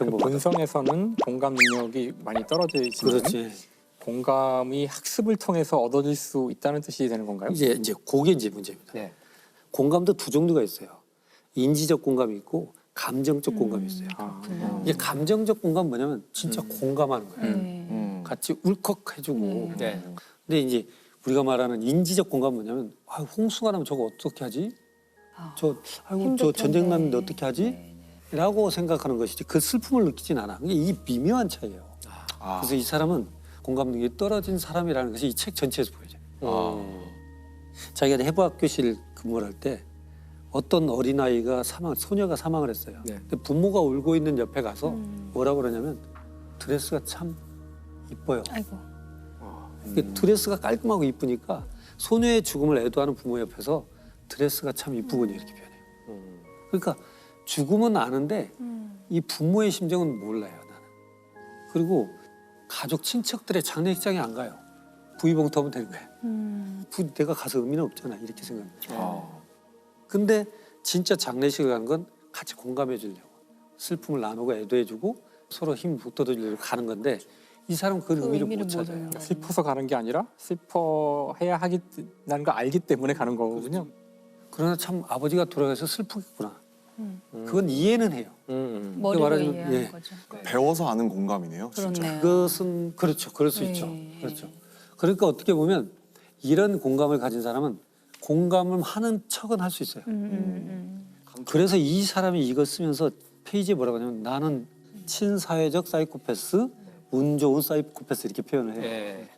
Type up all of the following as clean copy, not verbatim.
정보가. 본성에서는 공감 능력이 많이 떨어져 있지만 그렇지. 공감이 학습을 통해서 얻어질 수 있다는 뜻이 되는 건가요? 이제 그게 이제 문제입니다. 네. 공감도 두 종류가 있어요. 인지적 공감이 있고 감정적 공감이 있어요. 이제 감정적 공감 뭐냐면 진짜 공감하는 거예요. 같이 울컥해주고. 네. 근데 이제 우리가 말하는 인지적 공감 뭐냐면 홍수가 나면 저거 어떻게 하지? 저 전쟁 났는데 어떻게 하지? 라고 생각하는 것이지 그 슬픔을 느끼진 않아. 이게 미묘한 차이예요. 그래서 이 사람은 공감 능력이 떨어진 사람이라는 것이 이 책 전체에서 보여져요. 자기가 해부학교실 근무를 할 때 어떤 어린아이가 소녀가 사망을 했어요. 네. 근데 부모가 울고 있는 옆에 가서 뭐라고 그러냐면 드레스가 참 이뻐요. 아이고. 드레스가 깔끔하고 이쁘니까 소녀의 죽음을 애도하는 부모 옆에서 드레스가 참 이쁘군요 이렇게 표현해요. 그러니까 죽음은 아는데 이 부모의 심정은 몰라요 나는. 그리고 가족 친척들의 장례식장에 안 가요. 부위봉투 하면 되는 거야. 내가 가서 의미는 없잖아 이렇게 생각해요. 근데 진짜 장례식을 가는 건 같이 공감해 주려고 슬픔을 나누고 애도해 주고 서로 힘 북돋아주려고 가는 건데 이 사람은 그 의미를 못 찾아요. 슬퍼서 가는 게 아니라 슬퍼해야 하겠다는 걸 알기 때문에 가는 거군요. 그러나 참 아버지가 돌아가서 슬프겠구나. 그건 이해는 해요. 머리로 말하자면, 이해하는 예. 거죠. 배워서 아는 공감이네요. 진짜. 그렇네요. 그것은 그렇죠. 그럴 수 네. 있죠. 그렇죠. 그러니까 어떻게 보면 이런 공감을 가진 사람은 공감을 하는 척은 할 수 있어요. 그래서 이 사람이 이거 쓰면서 페이지에 뭐라고 하냐면 나는 친사회적 사이코패스, 운 좋은 사이코패스 이렇게 표현을 해요. 네.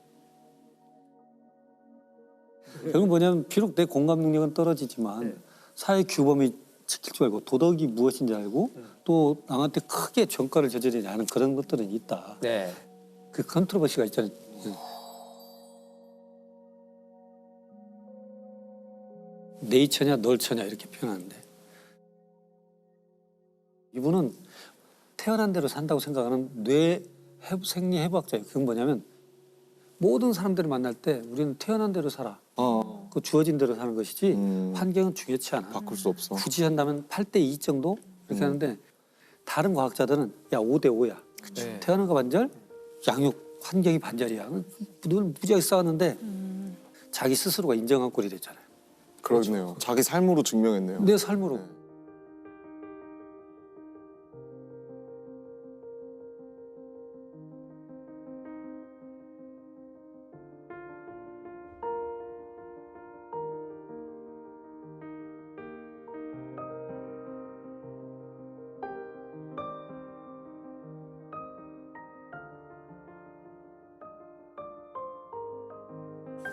결국 뭐냐면 비록 내 공감 능력은 떨어지지만 사회 규범이 지킬 줄 알고 도덕이 무엇인지 알고 또 남한테 크게 전과를 저지르지 않은 그런 것들은 있다. 네. 그 컨트로버시가 있잖아요. 네이처냐 널처냐 이렇게 표현하는데 이분은 태어난 대로 산다고 생각하는 생리 해부학자예요. 그건 뭐냐면 모든 사람들을 만날 때 우리는 태어난 대로 살아. 그 주어진 대로 사는 것이지 환경은 중요치 않아. 바꿀 수 없어. 굳이 한다면 8대 2 정도 이렇게 하는데 다른 과학자들은 야 5대 5야. 네. 태어난 거 반절, 양육 환경이 반절이야. 늘 무지하게 싸웠는데 자기 스스로가 인정한 꼴이 됐잖아요. 그러네요. 자기 삶으로 증명했네요. 내 삶으로. 네.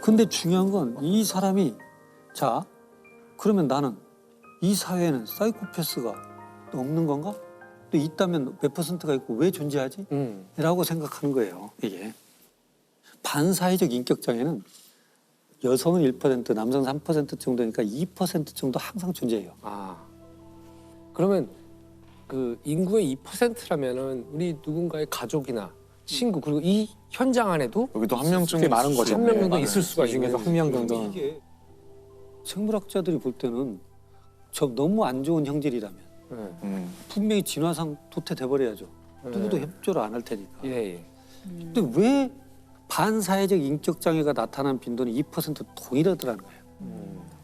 근데 중요한 건 이 사람이 자 그러면 나는 이 사회에는 사이코패스가 없는 건가? 또 있다면 몇 퍼센트가 있고 왜 존재하지? 라고 생각하는 거예요. 이게 반사회적 인격장애는 여성은 1%, 남성은 3% 정도니까 2% 정도 항상 존재해요. 그러면 그 인구의 2%라면은 우리 누군가의 가족이나 친구 그리고 이 현장 안에도 여기도 한 명쯤 꽤 많은 거죠. 한 명 정도 네. 있을 수가 이 중에서 있는 한 명 정도. 이게 생물학자들이 볼 때는 저 너무 안 좋은 형질이라면 분명히 진화상 도태돼 버려야죠. 누구도 협조를 안 할 테니까. 예. 근데 왜 반사회적 인격 장애가 나타난 빈도는 2% 동일하더라는 거예요.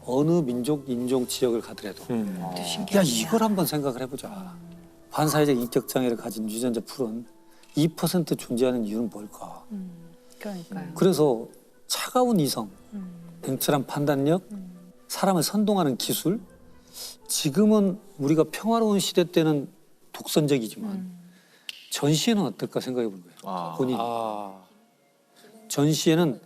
어느 민족, 인종, 지역을 가더라도. 야 이걸 한번 생각을 해보자. 반사회적 인격 장애를 가진 유전자 풀은 2% 존재하는 이유는 뭘까? 그러니까요. 그래서 차가운 이성, 냉철한 판단력, 사람을 선동하는 기술. 지금은 우리가 평화로운 시대 때는 독선적이지만 전시에는 어떨까 생각해 본 거예요. 본인. 전시에는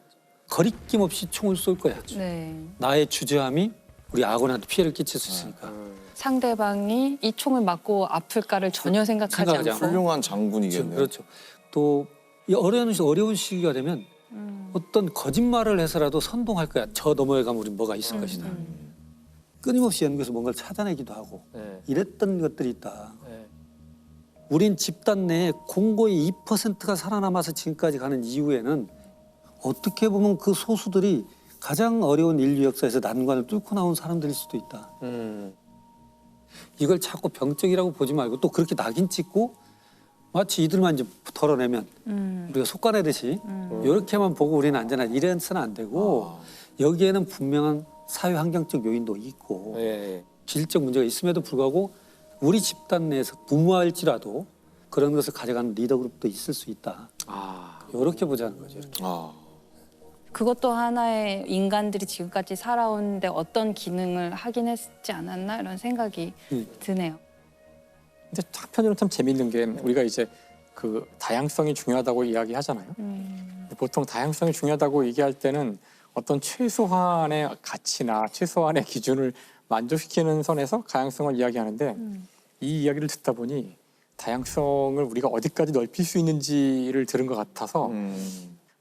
거리낌 없이 총을 쏠 거야. 네. 나의 주저함이 우리 아군한테 피해를 끼칠 수 있으니까. 상대방이 이 총을 맞고 아플까를 전혀 생각하지 생각하지 않고. 훌륭한 장군이겠네요. 그렇죠. 또 이 어려운 시기가 되면 어떤 거짓말을 해서라도 선동할 거야. 저 너머에 가면 우리 뭐가 있을 것이다. 끊임없이 연구해서 뭔가를 찾아내기도 하고 이랬던 것들이 있다. 우린 집단 내에 공고의 2%가 살아남아서 지금까지 가는 이유에는 어떻게 보면 그 소수들이 가장 어려운 인류 역사에서 난관을 뚫고 나온 사람들일 수도 있다. 이걸 자꾸 병적이라고 보지 말고 또 그렇게 낙인 찍고 마치 이들만 이제 덜어내면 우리가 속가내듯이 이렇게만 보고 우리는 안전하다 이래서는 안 되고 여기에는 분명한 사회 환경적 요인도 있고 예. 질적 문제가 있음에도 불구하고 우리 집단 내에서 부모할지라도 그런 것을 가져가는 리더 그룹도 있을 수 있다. 이렇게 보자는 거죠. 이렇게. 그것도 하나의 인간들이 지금까지 살아오는데 어떤 기능을 하긴 했지 않았나 이런 생각이 드네요. 근데 한편으로는 참 재밌는 게 우리가 이제 그 다양성이 중요하다고 이야기하잖아요. 보통 다양성이 중요하다고 얘기할 때는 어떤 최소한의 가치나 최소한의 기준을 만족시키는 선에서 다양성을 이야기하는데 이 이야기를 듣다 보니 다양성을 우리가 어디까지 넓힐 수 있는지를 들은 것 같아서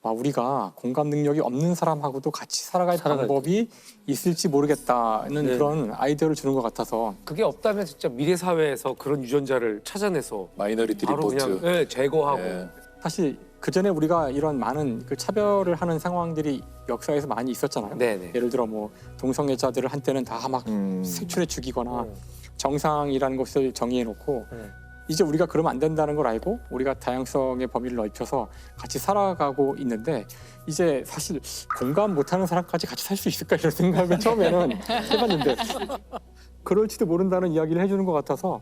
우리가 공감 능력이 없는 사람하고도 같이 살아갈 방법이 있을지 모르겠다는 네. 그런 아이디어를 주는 것 같아서 그게 없다면 진짜 미래 사회에서 그런 유전자를 찾아내서 마이너리티 바로 리포트. 그냥 제거하고 예. 사실 그 전에 우리가 이런 많은 그 차별을 하는 상황들이 역사에서 많이 있었잖아요. 네네. 예를 들어 뭐 동성애자들을 한때는 다 막 색출해 죽이거나 정상이라는 것을 정의해 놓고 이제 우리가 그러면 안 된다는 걸 알고 우리가 다양성의 범위를 넓혀서 같이 살아가고 있는데 이제 사실 공감 못하는 사람까지 같이 살 수 있을까 이런 생각을 처음에는 해봤는데 그럴지도 모른다는 이야기를 해주는 것 같아서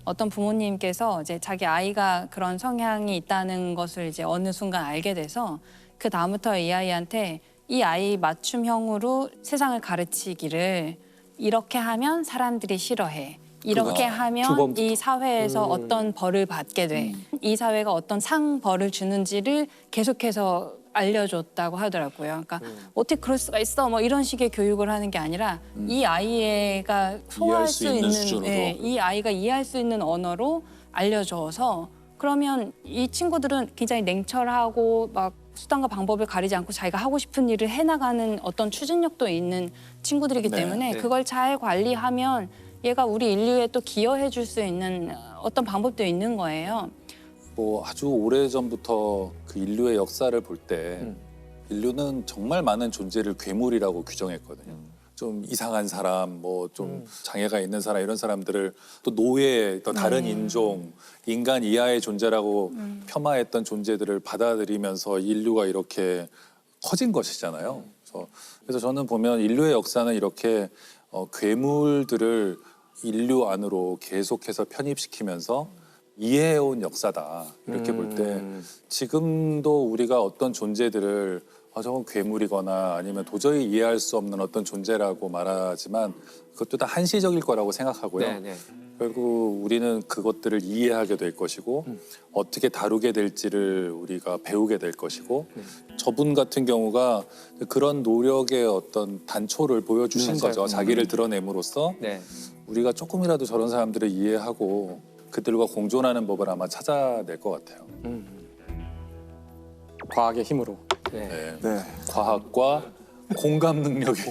어떤 부모님께서 이제 자기 아이가 그런 성향이 있다는 것을 이제 어느 순간 알게 돼서 그 다음부터 이 아이한테 이 아이 맞춤형으로 세상을 가르치기를 이렇게 하면 사람들이 싫어해. 이렇게 하면 주범부터. 이 사회에서 어떤 벌을 받게 돼. 이 사회가 어떤 상벌을 주는지를 계속해서 알려줬다고 하더라고요. 그러니까 어떻게 그럴 수가 있어? 뭐 이런 식의 교육을 하는 게 아니라 이 아이가 소화할 수 수 있는 있는 수준으로. 이 아이가 이해할 수 있는 언어로 알려줘서 그러면 이 친구들은 굉장히 냉철하고 막 수단과 방법을 가리지 않고 자기가 하고 싶은 일을 해나가는 어떤 추진력도 있는 친구들이기 네, 때문에 네. 그걸 잘 관리하면 얘가 우리 인류에 또 기여해 줄 수 있는 어떤 방법도 있는 거예요. 뭐 아주 오래 전부터 그 인류의 역사를 볼 때 인류는 정말 많은 존재를 괴물이라고 규정했거든요. 좀 이상한 사람, 뭐 좀 장애가 있는 사람 이런 사람들을 또 노예, 또 다른 인종, 인간 이하의 존재라고 폄하했던 존재들을 받아들이면서 인류가 이렇게 커진 것이잖아요. 그래서 저는 보면 인류의 역사는 이렇게 괴물들을 인류 안으로 계속해서 편입시키면서 이해해온 역사다. 이렇게 볼 때 지금도 우리가 어떤 존재들을 저건 괴물이거나 아니면 도저히 이해할 수 없는 어떤 존재라고 말하지만 그것도 다 한시적일 거라고 생각하고요. 네네. 결국 우리는 그것들을 이해하게 될 것이고 어떻게 다루게 될지를 우리가 배우게 될 것이고 저분 같은 경우가 그런 노력의 어떤 단초를 보여주신 거죠. 자기를 드러냄으로써 네. 우리가 조금이라도 저런 사람들을 이해하고 그들과 공존하는 법을 아마 찾아낼 것 같아요. 과학의 힘으로 네. 네. 과학과 공감 능력이